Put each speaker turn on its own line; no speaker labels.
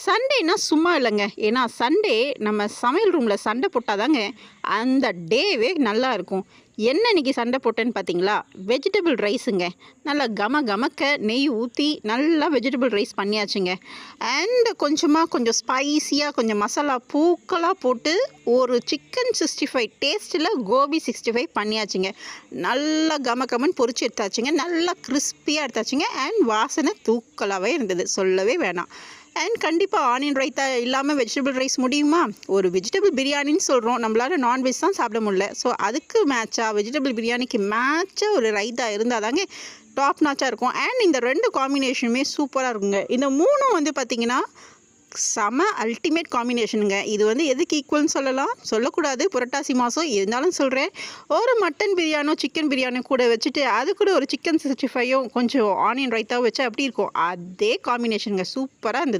சண்டேனா சும்மா இல்லைங்க. ஏன்னா சண்டே நம்ம சமையல் ரூமில் சண்டை போட்டால் தாங்க அந்த டேவே நல்லா இருக்கும். என்ன இன்னைக்கு சண்டை போட்டேன்னு பார்த்தீங்களா? வெஜிடபிள் ரைஸுங்க. நல்லா கமக்க நெய் ஊற்றி நல்லா வெஜிடபிள் ரைஸ் பண்ணியாச்சுங்க. அண்ட் கொஞ்சம் ஸ்பைஸியாக கொஞ்சம் மசாலா பூக்களாக போட்டு ஒரு சிக்கன் 65 டேஸ்ட்டில் கோபி 65 பண்ணியாச்சுங்க. நல்லா கமன்னு பொரிச்சு எடுத்தாச்சுங்க. நல்லா கிறிஸ்பியாக எடுத்தாச்சுங்க. அண்ட் வாசனை தூக்கலாகவே இருந்தது, சொல்லவே வேணாம். அண்ட் கண்டிப்பாக ஆனியன் ரைத்தா இல்லாமல் வெஜிடபிள் ரைஸ் முடியுமா? ஒரு வெஜிடபிள் பிரியாணின்னு சொல்கிறோம், நம்மளால நான்வெஜ் தான் சாப்பிட முடியல. ஸோ அதுக்கு மேட்சாக வெஜிடபிள் பிரியாணிக்கு மேட்சாக ஒரு ரைத்தா இருந்தால் தாங்க டாப் நாச்சாக இருக்கும். அண்ட் இந்த 2 காம்பினேஷனுமே சூப்பராக இருக்குங்க. இந்த 3ம் வந்து பார்த்திங்கன்னா செம அல்டிமேட் காம்பினேஷனுங்க. இது வந்து எதுக்கு ஈக்குவல்னு சொல்லக்கூடாது, புரட்டாசி மாதம் இருந்தாலும் சொல்கிறேன். ஒரு மட்டன் பிரியாணோ சிக்கன் பிரியாணி கூட வச்சுட்டு அது கூட ஒரு சிக்கன் 65யும் கொஞ்சம் ஆனியன் ரைத்தாவும் வச்சா எப்படி இருக்கும்? அதே காம்பினேஷனுங்க, சூப்பராக இருந்தது.